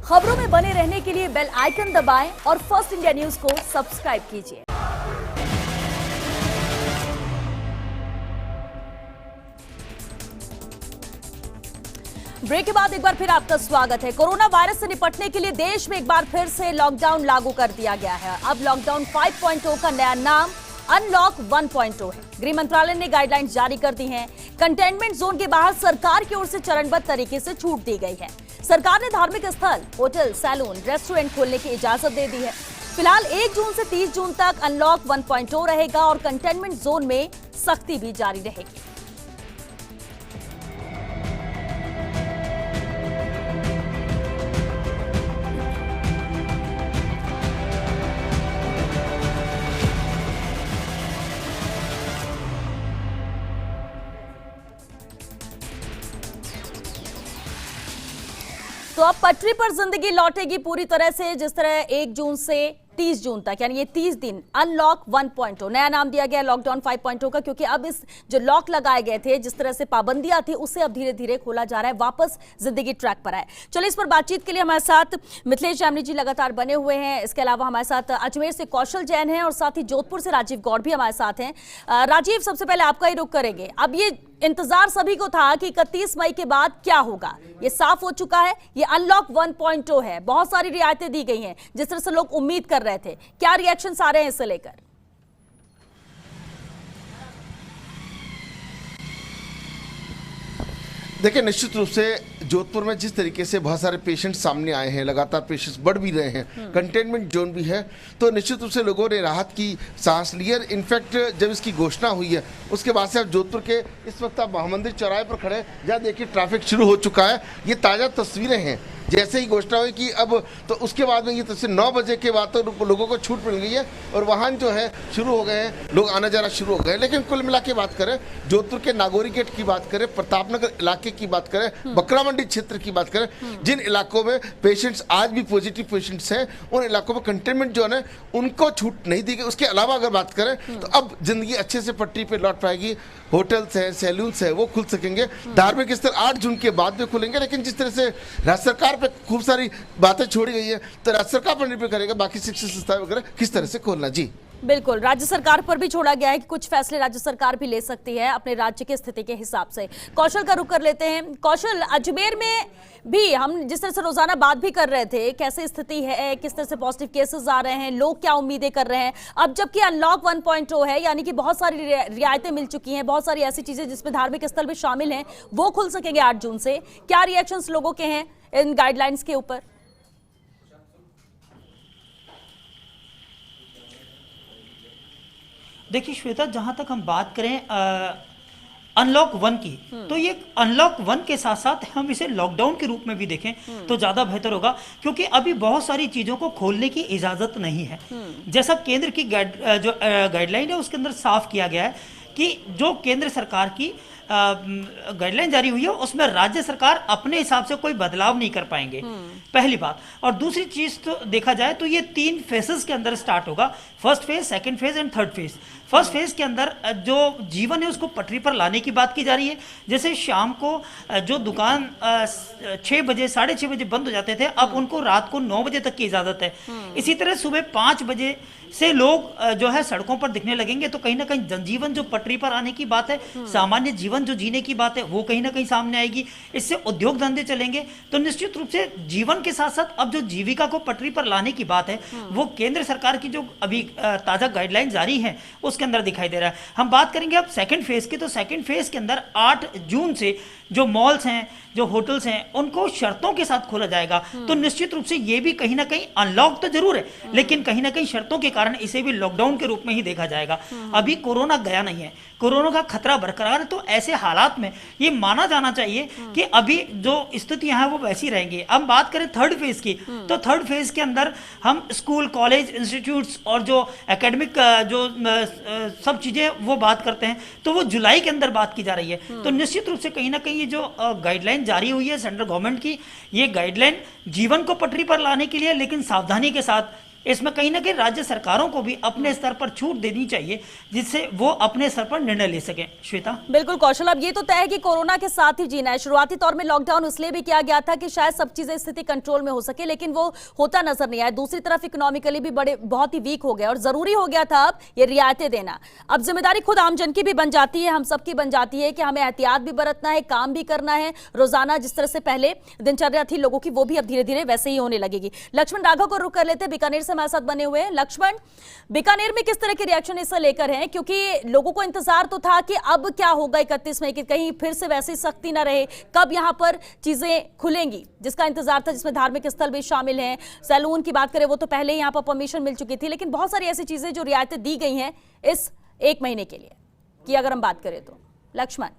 खबरों में बने रहने के लिए बेल आइकन दबाएं और फर्स्ट इंडिया न्यूज को सब्सक्राइब कीजिए। ब्रेक के बाद एक बार फिर आपका स्वागत है। कोरोना वायरस से निपटने के लिए देश में एक बार फिर से लॉकडाउन लागू कर दिया गया है। अब लॉकडाउन 5.0 का नया नाम अनलॉक 1.0 है। गृह मंत्रालय ने गाइडलाइंस जारी कर दी हैं। कंटेनमेंट जोन के बाहर सरकार की ओर से चरणबद्ध तरीके से छूट दी गई है। सरकार ने धार्मिक स्थल, होटल, सैलून, रेस्टोरेंट खोलने की इजाजत दे दी है। फिलहाल 1 जून से 30 जून तक अनलॉक 1.0 रहेगा और कंटेनमेंट जोन में सख्ती भी जारी रहेगी। तो अब पटरी पर जिंदगी लौटेगी पूरी तरह से। जिस तरह 1 जून से 30 जून तक यानी ये 30 दिन अनलॉक 1.0 नया नाम दिया गया लॉकडाउन 5.0 का, क्योंकि अब इस जो लॉक लगाए गए थे, जिस तरह से पाबंदियां थी, उससे अब धीरे धीरे खोला जा रहा है, वापस जिंदगी ट्रैक पर आए। चलिए इस पर बातचीत के लिए हमारे साथ मिथिलेश जामनी जी लगातार बने हुए हैं। इसके अलावा हमारे साथ अजमेर से कौशल जैन हैं और साथ ही जोधपुर से राजीव गौड़ भी हमारे साथ हैं। राजीव, सबसे पहले आपका ही रुख करेंगे। अब ये इंतजार सभी को था कि 31 मई के बाद क्या होगा, ये साफ हो चुका है। ये अनलॉक 1.0 है, बहुत सारी रियायतें दी गई हैं जिस तरह से लोग उम्मीद कर रहे थे। क्या रिएक्शंस आ रहे हैं इससे लेकर? देखिए, निश्चित रूप से जोधपुर में जिस तरीके से बहुत सारे पेशेंट सामने आए हैं, लगातार पेशेंट्स बढ़ भी रहे हैं, कंटेनमेंट जोन भी है, तो निश्चित रूप से लोगों ने राहत की सांस ली है। इनफैक्ट जब इसकी घोषणा हुई है उसके बाद से आप जोधपुर के इस वक्त आप महामंदिर चौराहे पर खड़े हैं, जहाँ देखिए ट्रैफिक शुरू हो चुका है। ये ताज़ा तस्वीरें हैं। जैसे ही घोषणा हुई कि अब तो उसके बाद में ये तस्वीर 9 बजे के बाद तो लोगों को छूट मिल गई है और वाहन जो है शुरू हो गए हैं, लोग आना जाना शुरू हो गए। लेकिन कुल मिला के बात करें, जोधपुर के नागौरी गेट की बात करें, प्रतापनगर इलाके की बात करें, बकरा मंडी क्षेत्र की बात करें, जिन इलाकों में पेशेंट्स आज भी पॉजिटिव पेशेंट्स हैं, उन इलाकों में कंटेनमेंट जोन है, उनको छूट नहीं दी गई। उसके अलावा अगर बात करें तो अब जिंदगी अच्छे से पटरी पर लौट पाएगी। होटल्स हैं, सैलून्स हैं, वो खुल सकेंगे। धार्मिक स्थल 8 जून के बाद में खुलेंगे। लेकिन जिस तरह से राज्य सरकार पे खूब सारी बातें छोड़ी गई है, तो राज्य सरकार पर निर्भर करेगा बाकी शिक्षण संस्थाएं वगैरह किस तरह से खोलना। जी बिल्कुल, राज्य सरकार पर भी छोड़ा गया है कि कुछ फैसले राज्य सरकार भी ले सकती है अपने राज्य की स्थिति के हिसाब से। कौशल का रुख कर लेते हैं। कौशल, अजमेर में भी हम जिस तरह से रोजाना बात भी कर रहे थे, कैसे स्थिति है, किस तरह से पॉजिटिव केसेस आ रहे हैं, लोग क्या उम्मीदें कर रहे हैं। अब जबकि अनलॉक 1.0 है, यानी कि बहुत सारी रियायतें मिल चुकी हैं, बहुत सारी ऐसी चीजें जिसमें धार्मिक स्थल भी शामिल हैं, वो खुल सकेंगे 8 जून से। क्या रिएक्शंस लोगों के हैं इन गाइडलाइंस के ऊपर? देखिए श्वेता, जहां तक हम बात करें अनलॉक 1 की, तो ये अनलॉक 1 के साथ साथ हम इसे लॉकडाउन के रूप में भी देखें तो ज़्यादा बेहतर होगा, क्योंकि अभी बहुत सारी चीज़ों को खोलने की इजाज़त नहीं है। जैसा केंद्र की गाइडलाइन है उसके अंदर साफ किया गया है कि जो केंद्र सरकार की गाइडलाइन जारी हुई है उसमें राज्य सरकार अपने हिसाब से कोई बदलाव नहीं कर पाएंगे, पहली बात। और दूसरी चीज तो देखा जाए तो ये 3 फेजेस के अंदर स्टार्ट होगा, first phase, second phase and third phase. First phase के अंदर जो जीवन है उसको पटरी पर लाने की बात की जा रही है। जैसे शाम को जो दुकान 6 बजे 6:30 बजे बंद हो जाते थे, अब उनको रात को 9 बजे तक की इजाजत है। इसी तरह सुबह 5 बजे से लोग जो है सड़कों पर दिखने लगेंगे, तो कहीं ना कहीं जनजीवन जो पटरी पर आने की बात है, सामान्य जीवन जो जीने की बात है, वो कहीं ना कहीं सामने आएगी। इससे उद्योग धंधे चलेंगे, तो निश्चित रूप से जीवन के साथ साथ अब जो जीविका को पटरी पर लाने की बात है, वो केंद्र सरकार की जो अभी ताजा गाइडलाइन जारी है उसके अंदर दिखाई दे रहा है। हम बात करेंगे अब सेकंड फेज की, तो सेकंड फेज के अंदर 8 जून से जो मॉल्स हैं, जो होटल्स हैं, उनको शर्तों के साथ खोला जाएगा। तो निश्चित रूप से ये भी कहीं ना कहीं अनलॉक तो जरूर है, लेकिन कहीं ना कहीं शर्तों के कारण इसे भी लॉकडाउन के रूप में ही देखा जाएगा। अभी कोरोना गया नहीं है, कोरोना का खतरा बरकरार है, तो ऐसे हालात में ये माना जाना चाहिए कि अभी जो स्थितियां हैं वो वैसी रहेंगी। अब बात करें थर्ड फेज की, तो थर्ड फेज के अंदर हम स्कूल, कॉलेज, इंस्टीट्यूट्स और जो एकेडमिक जो सब चीजें वो बात करते हैं, तो वो जुलाई के अंदर बात की जा रही है। तो निश्चित रूप से कहीं ना कहीं ये जो गाइडलाइन जारी हुई है सेंट्रल गवर्नमेंट की, ये गाइडलाइन जीवन को पटरी पर लाने के लिए, लेकिन सावधानी के साथ इसमें कहीं ना कहीं राज्य सरकारों को भी अपने स्तर पर छूट देनी चाहिए, जिससे वो अपने स्तर पर निर्णय ले सकें। श्वेता। बिल्कुल कौशल, अब ये तो तय है कि कोरोना के साथ ही जीना है। शुरुआती तौर में लॉकडाउन इसलिए भी किया गया था कि शायद सब चीजें स्थिति कंट्रोल में हो सके, लेकिन वो होता नजर नहीं आया। दूसरी तरफ इकोनॉमिकली भी बहुत ही वीक हो गया और जरूरी हो गया था अब ये रियायतें देना। अब जिम्मेदारी खुद आमजन की भी बन जाती है, हम सबकी बन जाती है कि हमें एहतियात भी बरतना है, काम भी करना है। रोजाना जिस तरह से पहले दिनचर्या थी लोगों की, वो भी अब धीरे धीरे वैसे ही होने लगेगी। लक्ष्मण राघव को रुक कर लेते, बीकानेर से हमारे साथ बने हुए हैं। लक्ष्मण, बीकानेर में किस तरह के रिएक्शन इससे लेकर हैं? क्योंकि लोगों को इंतजार तो था कि अब क्या होगा 31 मई की, कहीं फिर से वैसी सख्ती ना रहे, कब यहां पर चीजें खुलेंगी, जिसका इंतजार था, जिसमें धार्मिक स्थल भी शामिल हैं। सैलून की बात करें वो तो पहले ही यहां पर परमिशन मिल चुकी थी, लेकिन बहुत सारी ऐसी चीजें जो रियायतें दी गई हैं इस 1 महीने के लिए कि अगर हम बात करें तो। लक्ष्मण,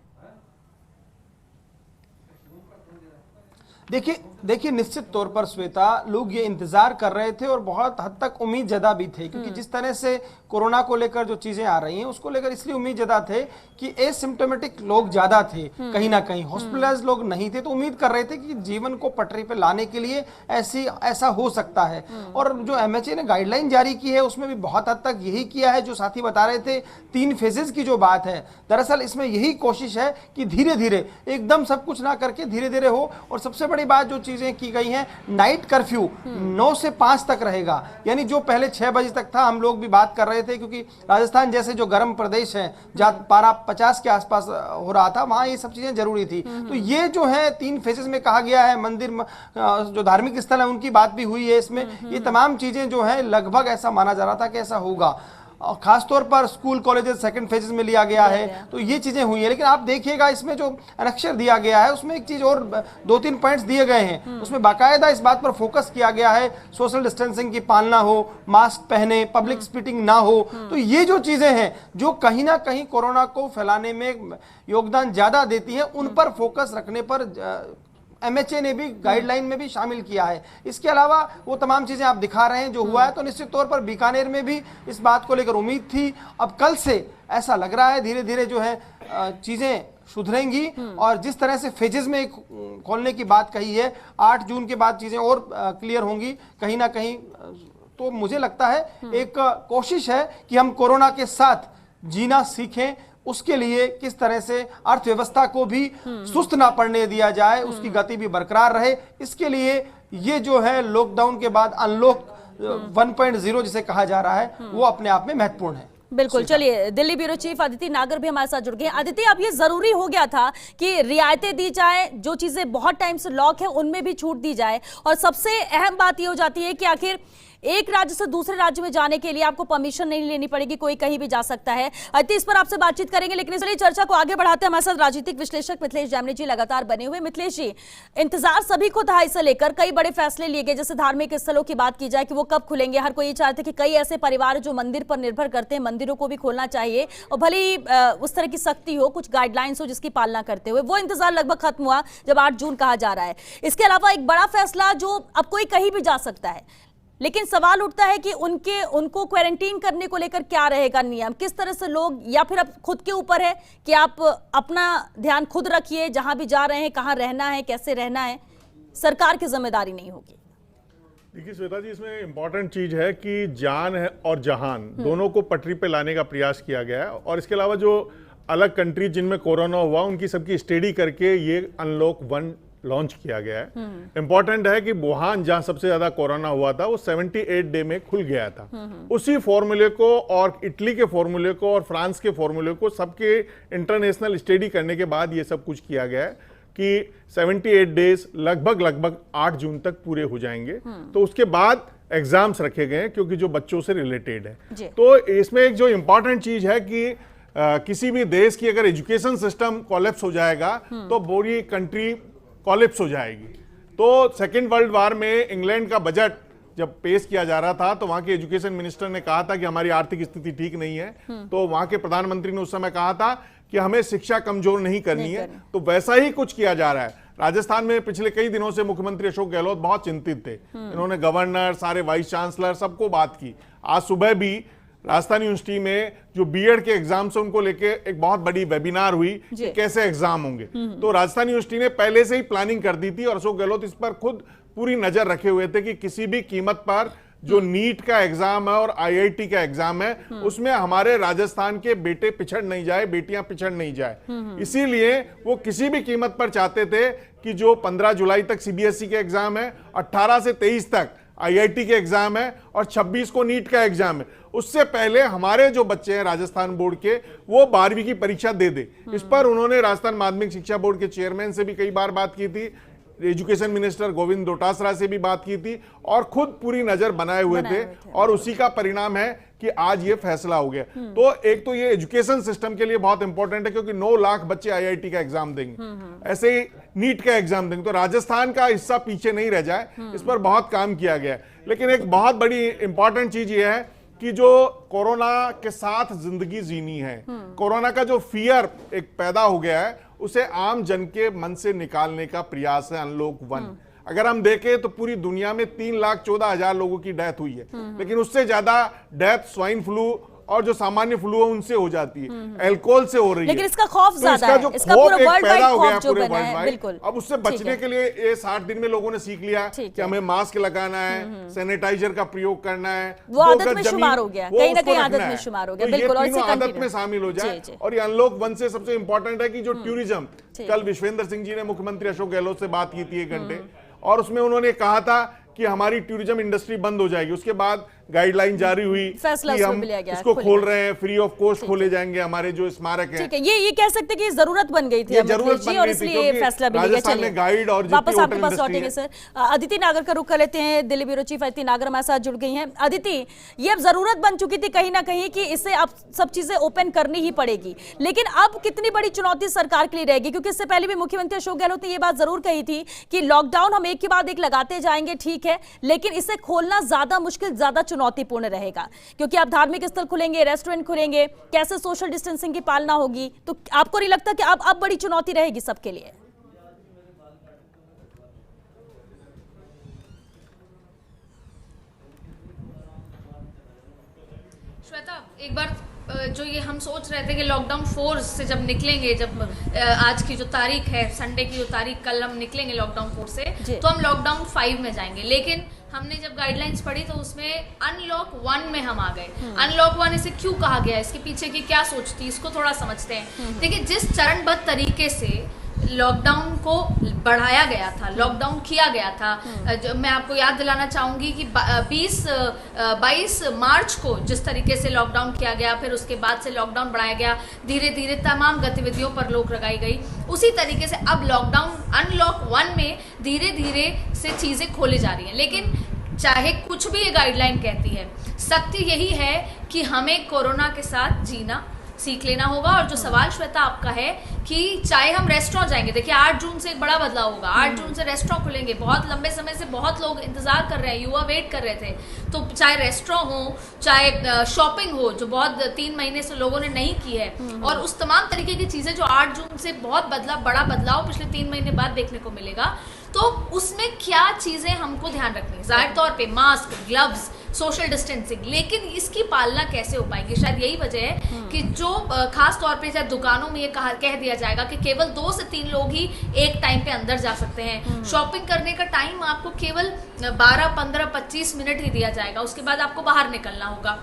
देखिए निश्चित तौर पर श्वेता, लोग ये इंतजार कर रहे थे और बहुत हद तक उम्मीद जदा भी थे, क्योंकि जिस तरह से कोरोना को लेकर जो चीजें आ रही हैं उसको लेकर इसलिए उम्मीद जदा थे कि एसिम्प्टोमेटिक लोग ज्यादा थे, कहीं ना कहीं हॉस्पिटलाइज्ड लोग नहीं थे, तो उम्मीद कर रहे थे कि जीवन को पटरी पे लाने के लिए ऐसा हो सकता है। और जो एमएचए ने गाइडलाइन जारी की है उसमें भी बहुत हद तक यही किया है जो साथी बता रहे थे, 3 फेजेस की जो बात है, दरअसल इसमें यही कोशिश है कि धीरे धीरे, एकदम सब कुछ ना करके धीरे धीरे हो। और सबसे बड़ी बात जो चीजें की गई हैं, नाइट कर्फ्यू 9 से 5 तक रहेगा, यानी जो पहले 6 बजे तक था। हम लोग भी बात कर रहे थे क्योंकि राजस्थान जैसे जो गर्म प्रदेश है जहां पारा 50 के आसपास हो रहा था, वहां ये सब चीजें जरूरी थी। तो ये जो है 3 फेजेस में कहा गया है, मंदिर जो धार्मिक स्थल है उनकी बात भी हुई है इसमें। ये तमाम चीजें जो है लगभग ऐसा माना जा रहा था कि ऐसा होगा। खासतौर पर स्कूल कॉलेजेस सेकंड फेजेस में लिया गया है, तो ये चीजें हुई है। लेकिन आप देखिएगा इसमें जो अक्षर दिया गया है उसमें एक चीज और 2-3 पॉइंट्स दिए गए हैं, उसमें बाकायदा इस बात पर फोकस किया गया है सोशल डिस्टेंसिंग की पालना हो, मास्क पहने, पब्लिक स्पीटिंग ना हो। तो ये जो चीजें हैं जो कहीं ना कहीं कोरोना को फैलाने में योगदान ज्यादा देती हैं, उन पर फोकस रखने पर एमएचए ने भी गाइडलाइन में भी शामिल किया है। इसके अलावा वो तमाम चीजें आप दिखा रहे हैं जो हुआ है, तो निश्चित तौर पर बीकानेर में भी इस बात को लेकर उम्मीद थी। अब कल से ऐसा लग रहा है धीरे धीरे जो है चीजें सुधरेंगी, और जिस तरह से फेजेस में खोलने की बात कही है, 8 जून के बाद चीजें और क्लियर होंगी कहीं ना कहीं। तो मुझे लगता है एक कोशिश है कि हम कोरोना के साथ जीना सीखें, उसके लिए किस तरह से अर्थव्यवस्था को भी सुस्त ना पड़ने दिया जाए, उसकी गति भी बरकरार रहे। इसके लिए ये जो है लॉकडाउन के बाद अनलॉक 1.0 जिसे कहा जा रहा है, वो अपने आप में महत्वपूर्ण है। बिल्कुल। चलिए, दिल्ली ब्यूरो चीफ अदिति नागर भी हमारे साथ जुड़ गए हैं। अदिति, अब ये जरूरी हो गया था कि रियायतें दी जाए, जो चीजें बहुत टाइम से लॉक है उनमें भी छूट दी जाए, और सबसे अहम बात ये हो जाती है कि आखिर एक राज्य से दूसरे राज्य में जाने के लिए आपको परमिशन नहीं लेनी पड़ेगी, कोई कहीं भी जा सकता है। अदिति, इस पर आपसे बातचीत करेंगे, लेकिन इसलिए चर्चा को आगे बढ़ाते हैं। हमारे साथ राजनीतिक विश्लेषक मिथिलेश जामनी जी लगातार बने हुए। मिथिलेश जी, इंतजार सभी को था इसे लेकर, कई बड़े फैसले लिए गए, जैसे धार्मिक स्थलों की बात की जाए कि वो कब खुलेंगे। हर कोई ये चाहते कि कई ऐसे परिवार जो मंदिर पर निर्भर करते हैं, मंदिरों को भी खोलना चाहिए, और भले ही उस तरह की सख्ती हो, कुछ गाइडलाइंस हो जिसकी पालना करते हुए। वो इंतजार लगभग खत्म हुआ जब 8 जून कहा जा रहा है। इसके अलावा एक बड़ा फैसला जो अब कोई कहीं भी जा सकता है, लेकिन सवाल उठता है कि उनको क्वारंटीन करने को लेकर क्या रहेगा नियम, किस तरह से लोग, या फिर अब खुद के ऊपर है कि आप अपना ध्यान खुद रखिए, जहां भी जा रहे हैं, कहां रहना है, कैसे रहना है, सरकार की जिम्मेदारी नहीं होगी। देखिए श्वेता जी, इसमें इंपॉर्टेंट चीज है कि जान है और जहान दोनों को पटरी पे लाने का प्रयास किया गया है। और इसके अलावा जो अलग कंट्री जिनमें कोरोना हुआ उनकी सबकी स्टडी करके ये अनलॉक 1 लॉन्च किया गया है। इंपॉर्टेंट है कि वुहान जहां सबसे ज्यादा कोरोना हुआ था वो 78 डे में खुल गया था। उसी फॉर्मूले को और इटली के फॉर्मूले को और फ्रांस के फॉर्मूले को सबके इंटरनेशनल स्टडी करने के बाद ये सब कुछ किया गया है कि 78 डेज लगभग 8 जून तक पूरे हो जाएंगे। तो उसके बाद एग्जाम्स रखे गए हैं क्योंकि जो बच्चों से रिलेटेड है। तो इसमें एक जो इंपॉर्टेंट चीज है कि किसी भी देश की अगर एजुकेशन सिस्टम कोलैप्स हो जाएगा तो पूरी कंट्री कोलैप्स हो जाएगी। तो सेकेंड वर्ल्ड वार में इंग्लैंड का बजट जब पेश किया जा रहा था तो वहां के एजुकेशन मिनिस्टर ने कहा था कि हमारी आर्थिक स्थिति ठीक नहीं है। तो वहां के प्रधानमंत्री ने उस समय कहा था कि हमें शिक्षा कमजोर नहीं करनी है। तो वैसा ही कुछ किया जा रहा है। राजस्थान में पिछले कई दिनों से मुख्यमंत्री अशोक गहलोत बहुत चिंतित थे। इन्होंने गवर्नर, सारे वाइस चांसलर, सबको बात की। आज सुबह भी राजस्थान यूनिवर्सिटी में जो बीएड के एग्जाम से उनको लेके एक बहुत बड़ी वेबिनार हुई कि कैसे एग्जाम होंगे। तो राजस्थान यूनिवर्सिटी ने पहले से ही प्लानिंग कर दी थी और अशोक गहलोत इस पर खुद पूरी नजर रखे हुए थे कि किसी भी कीमत पर जो नीट का एग्जाम है और IIT का एग्जाम है, उसमें हमारे राजस्थान के बेटे पिछड़ नहीं जाए, बेटियां पिछड़ नहीं जाए। इसीलिए वो किसी भी कीमत पर चाहते थे कि जो 15 जुलाई तक CBSE के एग्जाम है, 18 से 23 तक IIT के एग्जाम है और 26 को नीट का एग्जाम है, उससे पहले हमारे जो बच्चे हैं राजस्थान बोर्ड के, वो 12वीं की परीक्षा दे दे। इस पर उन्होंने राजस्थान माध्यमिक शिक्षा बोर्ड के चेयरमैन से भी कई बार बात की थी, एजुकेशन मिनिस्टर गोविंद डोटासरा से भी बात की थी और खुद पूरी नजर बनाए हुए थे और उसी का परिणाम है कि आज ये फैसला हो गया। तो एक तो ये एजुकेशन सिस्टम के लिए बहुत इंपॉर्टेंट है क्योंकि 9 लाख बच्चे IIT का एग्जाम देंगे, ऐसे ही नीट का एग्जाम देंगे, तो राजस्थान का हिस्सा पीछे नहीं रह जाए, इस पर बहुत काम किया गया है। लेकिन एक बहुत बड़ी इंपॉर्टेंट चीज ये है कि जो कोरोना के साथ जिंदगी जीनी है, कोरोना का जो फियर एक पैदा हो गया है, उसे आम जन के मन से निकालने का प्रयास है अनलॉक 1। अगर हम देखें तो पूरी दुनिया में 3,14,000 लोगों की डेथ हुई है, लेकिन उससे ज्यादा डेथ स्वाइन फ्लू और जो सामान्य फ्लू है उनसे हो जाती है, अल्कोहल से हो रही है। लेकिन इसका खौफ ज्यादा है, इसका पूरा खौफ वर्ल्ड पैदा वाइड हो गया खौफ जो पूरे बना वर्ल्ड है, वाइड। बिल्कुल। अब उससे बचने के लिए ये 60 दिन में लोगों ने सीख लिया कि हमें मास्क लगाना है, सैनिटाइजर का प्रयोग करना है, वो आदत में शुमार हो गया, कहीं ना कहीं आदत में शुमार हो गया, बिल्कुल। और तीनों आदत में शामिल हो जाए। और ये अनलॉक 1 से सबसे इंपॉर्टेंट है कि जो टूरिज्म, कल विश्वेंद्र सिंह जी ने मुख्यमंत्री अशोक गहलोत से बात की थी 1 घंटे, और उसमें उन्होंने कहा था कि हमारी टूरिज्म इंडस्ट्री बंद हो जाएगी। उसके बाद गाइडलाइन जारी हुई कि हम इसको खोल रहे हैं, फ्री ऑफ कॉस्ट खोले जाएंगे हमारे जो स्मारक हैं। ठीक है, ये कह सकते हैं कि जरूरत बन गई थी और इसलिए फैसला भी लिया। चलिए गाइड और वापस आपके पास लौटेंगे सर। अदिति नागर का रुख कर लेते हैं, दिल्ली ब्यूरो चीफ अदिति नागर हमारे साथ जुड़ गई हैं। अदिति, ये अब जरूरत बन चुकी थी कहीं ना कहीं कि इसे अब सब चीजें ओपन करनी ही पड़ेगी, लेकिन अब कितनी बड़ी चुनौती सरकार के लिए रहेगी? क्योंकि इससे पहले भी मुख्यमंत्री अशोक गहलोत ने ये बात जरूर कही थी कि लॉकडाउन हम एक के बाद एक लगाते जाएंगे, ठीक है, लेकिन इसे खोलना ज्यादा मुश्किल, ज्यादा चुनौतीपूर्ण रहेगा, क्योंकि अब धार्मिक स्थल खुलेंगे, रेस्टोरेंट खुलेंगे, कैसे सोशल डिस्टेंसिंग की पालना होगी? तो आपको नहीं लगता कि अब बड़ी चुनौती रहेगी सबके लिए? श्वेता, एक बार जो ये हम सोच रहे थे कि लॉकडाउन 4 से जब निकलेंगे, जब आज की जो तारीख है, संडे की जो तारीख, कल हम निकलेंगे लॉकडाउन 4 से, तो हम लॉकडाउन 5 में जाएंगे। लेकिन हमने जब गाइडलाइंस पढ़ी तो उसमें अनलॉक 1 में हम आ गए। अनलॉक 1 इसे क्यों कहा गया, इसके पीछे की क्या सोच थी, इसको थोड़ा समझते हैं। देखिए, जिस चरणबद्ध तरीके से लॉकडाउन को बढ़ाया गया था, लॉकडाउन किया गया था, मैं आपको याद दिलाना चाहूंगी कि 22 मार्च को जिस तरीके से लॉकडाउन किया गया, फिर उसके बाद से लॉकडाउन बढ़ाया गया, धीरे धीरे तमाम गतिविधियों पर रोक लगाई गई, उसी तरीके से अब लॉकडाउन अनलॉक 1 में धीरे धीरे से चीजें खोली जा रही हैं। लेकिन चाहे कुछ भी ये गाइडलाइन कहती है, सत्य यही है कि हमें कोरोना के साथ जीना सीख लेना होगा। और जो सवाल श्वेता आपका है कि चाहे हम रेस्टोरेंट जाएंगे, देखिए 8 जून से एक बड़ा बदलाव होगा, 8 जून से रेस्टोरेंट खुलेंगे। बहुत लंबे समय से बहुत लोग इंतजार कर रहे हैं, युवा वेट कर रहे थे, तो चाहे रेस्टोरेंट हो, चाहे शॉपिंग हो, जो बहुत 3 महीने से लोगों ने नहीं की है, और उस तमाम तरीके की चीजें जो 8 जून से बहुत बड़ा बदलाव पिछले 3 महीने बाद देखने को मिलेगा, तो उसमें क्या चीजें हमको ध्यान रखनी है? जाहिर तौर पे मास्क, ग्लव्स, सोशल डिस्टेंसिंग, लेकिन इसकी पालना कैसे हो पाएगी? शायद यही वजह है कि जो खास तौर पे चाहे दुकानों में ये कह दिया जाएगा कि केवल 2 से 3 लोग ही एक टाइम पे अंदर जा सकते हैं। शॉपिंग करने का टाइम आपको केवल 12, 15, 25 मिनट ही दिया जाएगा, उसके बाद आपको बाहर निकलना होगा।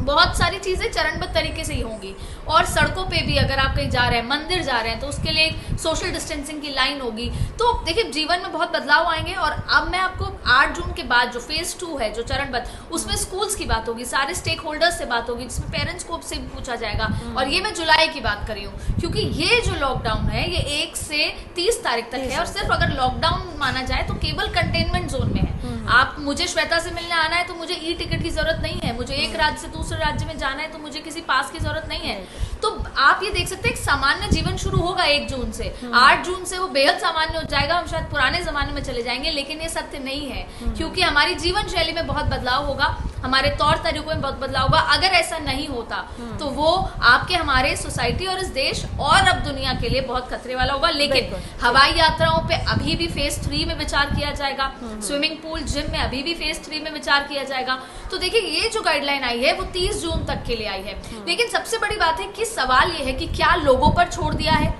बहुत सारी चीजें चरणबद्ध तरीके से ही होंगी। और सड़कों पे भी अगर आप कहीं जा रहे हैं, मंदिर जा रहे हैं, तो उसके लिए सोशल डिस्टेंसिंग की लाइन होगी। तो देखिए, जीवन में बहुत बदलाव आएंगे। और अब मैं आपको 8 जून के बाद जो फेज 2 है, जो चरणबद्ध, उसमें स्कूल्स की बात होगी, सारे स्टेक होल्डर्स से बात होगी, जिसमें पेरेंट्स को से भी पूछा जाएगा। और ये मैं जुलाई की बात कर रही हूँ, क्योंकि ये जो लॉकडाउन है ये 1 से 30 तारीख तक है। और सिर्फ अगर लॉकडाउन माना जाए तो केवल कंटेनमेंट जोन में है। आप मुझे श्वेता से मिलने आना है तो मुझे ई टिकट की जरूरत नहीं है, मुझे एक राज्य से दूसरे राज्य में जाना है तो मुझे किसी पास की जरूरत नहीं है। तो आप ये देख सकते हैं, सामान्य जीवन शुरू होगा 1 जून से, 8 जून से वो बेहद सामान्य हो जाएगा, हम शायद पुराने जमाने में चले जाएंगे। लेकिन ये सत्य नहीं है, क्योंकि हमारी जीवन शैली में बहुत बदलाव होगा, हमारे तौर तरीकों में बहुत बदलाव होगा। अगर ऐसा नहीं होता तो वो आपके, हमारे सोसाइटी और इस देश और अब दुनिया के लिए बहुत खतरे वाला होगा। लेकिन हवाई यात्राओं पे अभी भी फेज 3 में विचार किया जाएगा, स्विमिंग पूल, जिम में अभी भी फेज 3 में विचार किया जाएगा। तो देखिए, ये जो गाइडलाइन आई है वो 30 जून तक के लिए आई है। लेकिन सबसे बड़ी बात है कि सवाल ये है कि क्या लोगों पर छोड़ दिया है?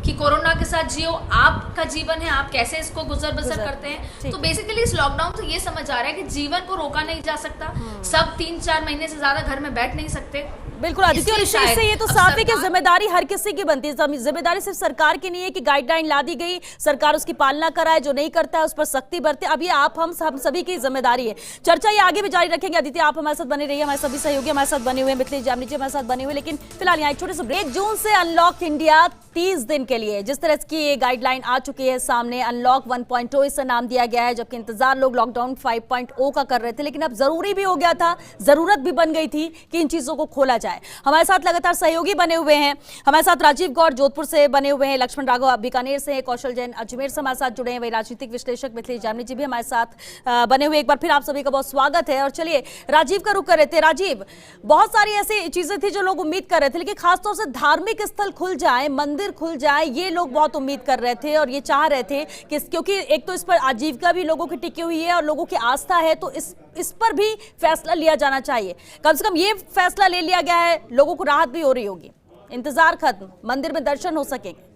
कि कोरोना के साथ जियो, आपका जीवन है, आप कैसे इसको गुजर बसर करते हैं। तो बेसिकली इस लॉकडाउन से ये समझ आ रहा है कि जीवन को रोका नहीं जा सकता, सब 3-4 महीने से ज्यादा घर में बैठ नहीं सकते। बिल्कुल आदित्य, और इससे ये तो साफ है कि जिम्मेदारी हर किसी की बनती है। जिम्मेदारी सिर्फ सरकार की नहीं है कि गाइडलाइन ला दी गई, सरकार उसकी पालना कराए, जो नहीं करता है उस पर सख्ती बरते। अब ये आप हम सभी की जिम्मेदारी है। चर्चा ये आगे भी जारी रखेंगे। आदित्य, आप हमारे साथ बने रहिए, हमारे सभी सहयोगी हमारे साथ बने हुए हैं, मिथिलेश जामनी जी हमारे साथ बने हुए। लेकिन फिलहाल यहाँ एक छोटे से ब्रेक। जून से अनलॉक इंडिया 30 दिन के लिए, जिस तरह की ये गाइडलाइन आ चुकी है सामने, अनलॉक 1.0 इसका नाम दिया गया है, जबकि इंतजार लोग लॉकडाउन 5.0 का कर रहे थे। लेकिन अब जरूरी भी हो गया था, जरूरत भी बन गई थी कि इन चीजों को खोला जाए। हमारे साथ लगातार सहयोगी बने हुए हैं। हमारे साथ राजीव गौड़ जोधपुर से बने हुए हैं, लक्ष्मण राघव बीकानेर से, कौशल जैन अजमेर से हमारे साथ जुड़े हैं, वही राजनीतिक विश्लेषक मिथिलेश जामनी जी भी हमारे साथ बने हुए। एक बार फिर आप सभी का बहुत स्वागत है। और चलिए राजीव का रुख कर रहे थे। राजीव, बहुत सारी ऐसी चीजें थी जो लोग उम्मीद कर रहे थे, लेकिन खासतौर से धार्मिक स्थल खुल जाए, मंदिर खुल जाए, ये लोग बहुत उम्मीद कर रहे थे और ये चाह रहे थे कि क्योंकि एक तो इस पर आजीविका भी लोगों की टिकी हुई है और लोगों की आस्था है, तो इस पर भी फैसला लिया जाना चाहिए। कम से कम ये फैसला ले लिया गया है, लोगों को राहत भी हो रही होगी, इंतजार खत्म, मंदिर में दर्शन हो सकेंगे।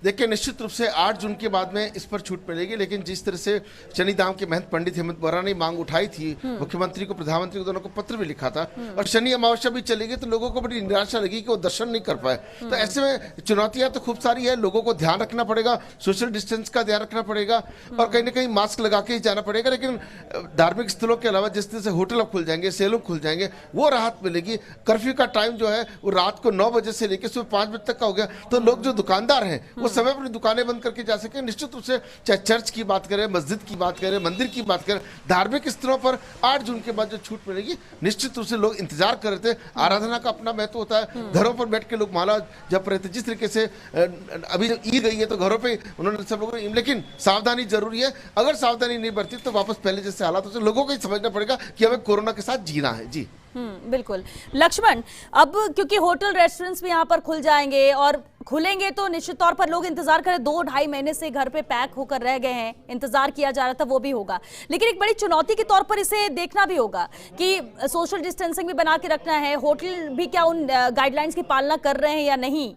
देखिए, निश्चित रूप से 8 जून के बाद में इस पर छूट मिलेगी, लेकिन जिस तरह से शनि धाम के महंत पंडित हेमंत बोरा ने मांग उठाई थी, मुख्यमंत्री को, प्रधानमंत्री को, दोनों को पत्र भी लिखा था, और शनि अमावस्या भी चली गई तो लोगों को बड़ी निराशा लगी कि वो दर्शन नहीं कर पाए। तो ऐसे में चुनौतियां तो खूब सारी है, लोगों को ध्यान रखना पड़ेगा, सोशल डिस्टेंस का ध्यान रखना पड़ेगा और कहीं ना कहीं मास्क लगा के ही जाना पड़ेगा। लेकिन धार्मिक स्थलों के अलावा जिस तरह से होटल खुल जाएंगे, सैलून खुल जाएंगे, वो राहत मिलेगी। कर्फ्यू का टाइम जो है वो रात को 9 बजे से लेकर सुबह 5 बजे तक का हो गया, तो लोग जो दुकानदार हैं वो समय अपनी दुकानें बंद करके जा सके। निश्चित रूप से चाहे चर्च की बात करें, मस्जिद की बात करें, मंदिर की बात करें, धार्मिक स्थलों पर 8 जून के बाद जो छूट मिलेगी, निश्चित रूप से लोग इंतजार कर रहे थे। आराधना का अपना महत्व होता है, घरों पर बैठ के लोग माला जप रहे थे। जिस तरीके से अभी ईद गई है तो घरों पे उन्होंने सब लोगों ने, लेकिन सावधानी जरूरी है। अगर सावधानी नहीं बरती तो वापस पहले जैसे हालात से लोगों को ही समझना पड़ेगा कि हमें कोरोना के साथ जीना है। जी बिल्कुल। लक्ष्मण, अब क्योंकि होटल रेस्टोरेंट्स भी यहाँ पर खुल जाएंगे और खुलेंगे तो निश्चित तौर पर लोग इंतजार करें, 2-2.5 महीने से घर पे पैक होकर रह गए हैं, इंतजार किया जा रहा था, वो भी होगा। लेकिन एक बड़ी चुनौती के तौर पर इसे देखना भी होगा कि सोशल डिस्टेंसिंग भी बना के रखना है, होटल भी क्या उन गाइडलाइंस की पालना कर रहे हैं या नहीं,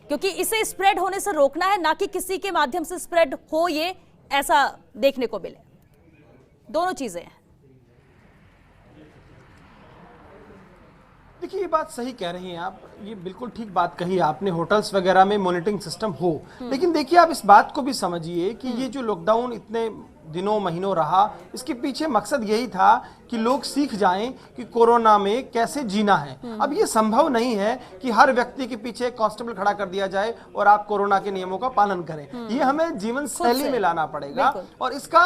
क्योंकि इसे स्प्रेड होने से रोकना है, ना कि किसी के माध्यम से स्प्रेड हो, ये ऐसा देखने को मिले। दोनों चीजें हैं। देखिए, ये बात सही कह रही हैं आप, ये बिल्कुल ठीक बात कही आपने, होटल्स वगैरह में मॉनिटरिंग सिस्टम हो। लेकिन देखिए, आप इस बात को भी समझिए कि ये जो लॉकडाउन इतने दिनों महीनों रहा, इसके पीछे मकसद यही था कि लोग सीख जाएं कि कोरोना में कैसे जीना है। अब ये संभव नहीं है कि हर व्यक्ति के पीछे एक कांस्टेबल खड़ा कर दिया जाए और आप कोरोना के नियमों का पालन करें। ये हमें जीवन शैली में लाना पड़ेगा और इसका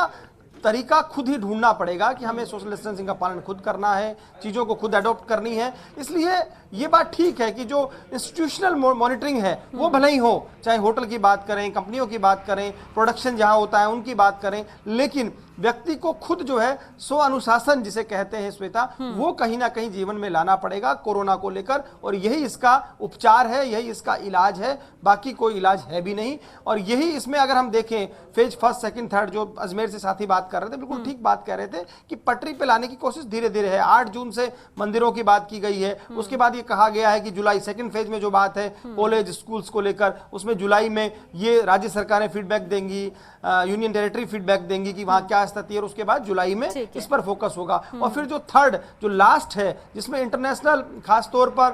तरीका खुद ही ढूंढना पड़ेगा कि हमें सोशल डिस्टेंसिंग का पालन खुद करना है, चीज़ों को खुद अडॉप्ट करनी है। इसलिए ये बात ठीक है कि जो इंस्टीट्यूशनल मॉनिटरिंग है वो भले ही हो, चाहे होटल की बात करें, कंपनियों की बात करें, प्रोडक्शन जहां होता है उनकी बात करें, लेकिन व्यक्ति को खुद जो है स्व अनुशासन जिसे कहते हैं श्वेता, वो कहीं ना कहीं जीवन में लाना पड़ेगा कोरोना को लेकर, और यही इसका उपचार है, यही इसका इलाज है, बाकी कोई इलाज है भी नहीं। और यही इसमें अगर हम देखें फेज 1, 2, 3 जो अजमेर से साथी बात कर रहे थे, बिल्कुल ठीक बात कह रहे थे कि पटरी पे लाने की कोशिश धीरे धीरे है। 8 जून से मंदिरों की बात की गई है, उसके बाद ये कहा गया है कि जुलाई 2nd फेज में जो बात है कॉलेज स्कूल्स को लेकर, उसमें जुलाई में ये राज्य सरकारें फीडबैक देंगी, यूनियन टेरिटरी फीडबैक देंगी कि वहां क्या स्थिति है, और उसके बाद जुलाई में इस पर फोकस होगा। और फिर जो 3rd जो लास्ट है, जिसमें इंटरनेशनल खास तौर पर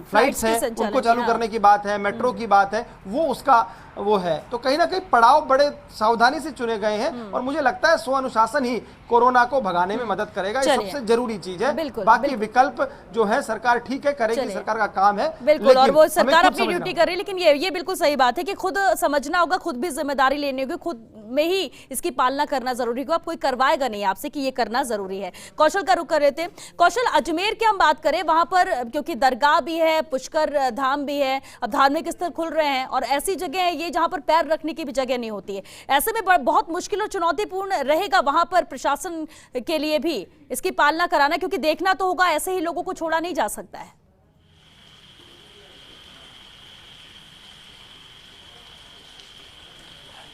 फ्लाइट्स हैं उनको चालू करने की बात है, मेट्रो की बात है, वो उसका वो है। तो कहीं ना कहीं पड़ाव बड़े सावधानी से चुने गए हैं और मुझे लगता है स्व अनुशासन ही कोरोना को भगाने में मदद करेगा। ये सबसे जरूरी चीज है। बाकी विकल्प जो है सरकार ठीक है करेगी, सरकार का काम है, बिल्कुल, और वो सरकार अपनी ड्यूटी कर रही है। लेकिन ये बिल्कुल सही बात है कि खुद समझना होगा, खुद भी जिम्मेदारी लेनी होगी, खुद में ही इसकी पालना करना जरूरी होगा। अब कोई करवाएगा नहीं आपसे कि ये करना जरूरी है। कौशल का रुख कर रहे थे। कौशल, अजमेर की हम बात करें, वहां पर क्योंकि दरगाह भी है, पुष्कर धाम भी है, अब धार्मिक स्थल खुल रहे हैं और ऐसी जगह है ये जहां पर पैर रखने की भी जगह नहीं होती है। ऐसे में बहुत मुश्किल और चुनौतीपूर्ण रहेगा वहां पर प्रशासन के लिए भी इसकी पालना कराना, क्योंकि देखना तो होगा, ऐसे ही लोगों को छोड़ा नहीं जा सकता है।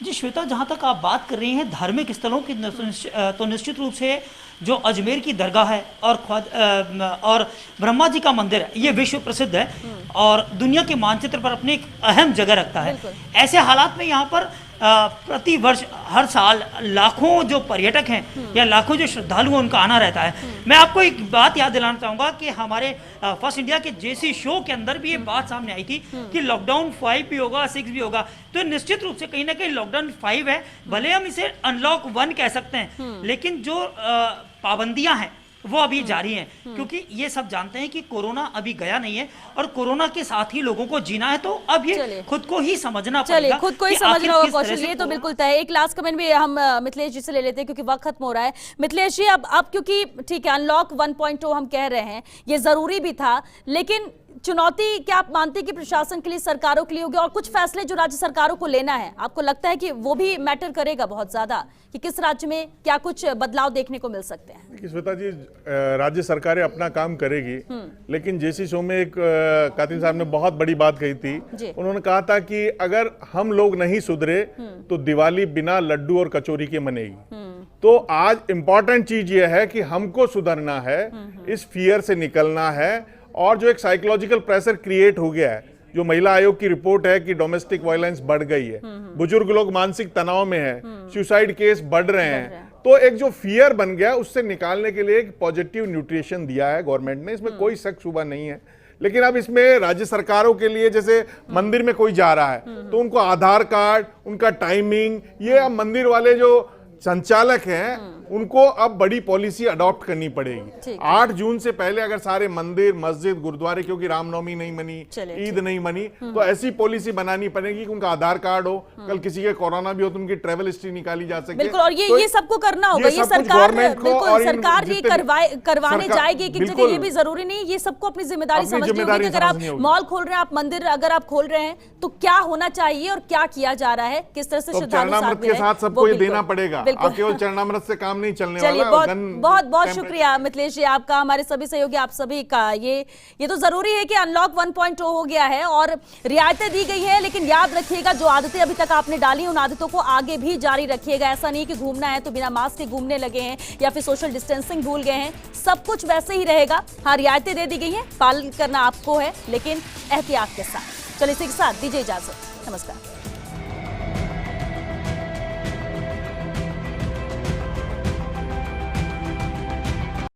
जी श्वेता, जहाँ तक आप बात कर रही हैं धार्मिक स्थलों की, तो निश्चित रूप से जो अजमेर की दरगाह है और ब्रह्मा जी का मंदिर है, ये विश्व प्रसिद्ध है और दुनिया के मानचित्र पर अपनी एक अहम जगह रखता है। ऐसे हालात में यहाँ पर प्रति वर्ष हर साल लाखों जो पर्यटक हैं या लाखों जो श्रद्धालु हैं उनका आना रहता है। मैं आपको एक बात याद दिलाना चाहूँगा कि हमारे फर्स्ट इंडिया के जेसी शो के अंदर भी ये बात सामने आई थी कि लॉकडाउन 5 भी होगा, 6 भी होगा। तो निश्चित रूप से कहीं ना कहीं लॉकडाउन 5 है, भले हम इसे अनलॉक 1 कह सकते हैं, लेकिन जो पाबंदियां हैं वो अभी जारी हैं, क्योंकि ये सब जानते हैं कि कोरोना अभी गया नहीं है और कोरोना के साथ ही लोगों को जीना है। तो अब ये खुद को ही समझना पड़ेगा, खुद को ही समझना होगा कौशल, ये तो बिल्कुल तय है। एक लास्ट कमेंट भी हम मिथिलेश जी से ले लेते हैं क्योंकि वक्त खत्म हो रहा है। मिथिलेश जी, अब क्योंकि ठीक है अनलॉक 1.0 हम कह रहे हैं, ये जरूरी भी था, लेकिन चुनौती क्या आप मानते हैं कि प्रशासन के लिए, सरकारों के लिए होगी? और कुछ फैसले जो राज्य सरकारों को लेना है, आपको लगता है कि वो भी मैटर करेगा बहुत ज्यादा कि किस राज्य में क्या कुछ बदलाव देखने को मिल सकते हैं? श्वेता जी, राज्य सरकारें अपना काम करेगी, लेकिन जेसी शो में एक कातिल साहब ने बहुत बड़ी बात कही थी। उन्होंने कहा था कि अगर हम लोग नहीं सुधरे तो दिवाली बिना लड्डू और कचौरी के मनेगी। तो आज इंपॉर्टेंट चीज यह है कि हमको सुधरना है, इस फियर से निकलना है, और जो एक साइकोलॉजिकल प्रेशर क्रिएट हो गया है, जो महिला आयोग की रिपोर्ट है कि डोमेस्टिक वायलेंस बढ़ गई है, बुजुर्ग लोग मानसिक तनाव में हैं, सुसाइड केस बढ़ रहे हैं, तो एक जो फियर बन गया उससे निकालने के लिए एक पॉजिटिव न्यूट्रिशन दिया है गवर्नमेंट ने, इसमें कोई शक शुबा नहीं है। लेकिन अब इसमें राज्य सरकारों के लिए, जैसे मंदिर में कोई जा रहा है तो उनको आधार कार्ड, उनका टाइमिंग, ये अब मंदिर वाले जो संचालक हैं उनको अब बड़ी पॉलिसी अडॉप्ट करनी पड़ेगी। 8 जून से पहले अगर सारे मंदिर, मस्जिद, गुरुद्वारे, क्योंकि रामनवमी नहीं मनी, ईद नहीं मनी, तो ऐसी पॉलिसी बनानी पड़ेगी कि उनका आधार कार्ड हो, कल किसी के कोरोना भी हो तो उनकी ट्रेवल हिस्ट्री निकाली जा सके। बिल्कुल, और ये सबको करना होगा, ये सरकार बिल्कुल सरकार ये करवाने जाएगी। एक जगह ये भी जरूरी नहीं, ये सबको अपनी जिम्मेदारी समझनी होगी। अगर आप मॉल खोल रहे हैं, आप मंदिर अगर आप खोल रहे हैं, तो क्या होना चाहिए और क्या किया जा रहा है, किस तरह से चरणामृत के साथ सबको ये देना पड़ेगा, केवल चरणामृत से काम नहीं चलने वाला। बहुत बहुत शुक्रिया मिथिलेश जी आपका, हमारे सभी सहयोगी आप सभी का। ये तो जरूरी है कि अनलॉक 1.0 हो गया है और रियायतें दी गई है, लेकिन याद रखिएगा जो आदतें अभी तक आपने डाली उन आदतों को आगे भी जारी रखिएगा। ऐसा नहीं कि घूमना है तो बिना मास्क के घूमने लगे हैं या फिर सोशल डिस्टेंसिंग भूल गए हैं, सब कुछ वैसे ही रहेगा। हाँ, रियायतें दे दी गई हैं, पालन करना आपको है, लेकिन एहतियात के साथ। चलिए इसी के साथ दीजिए इजाजत, नमस्कार।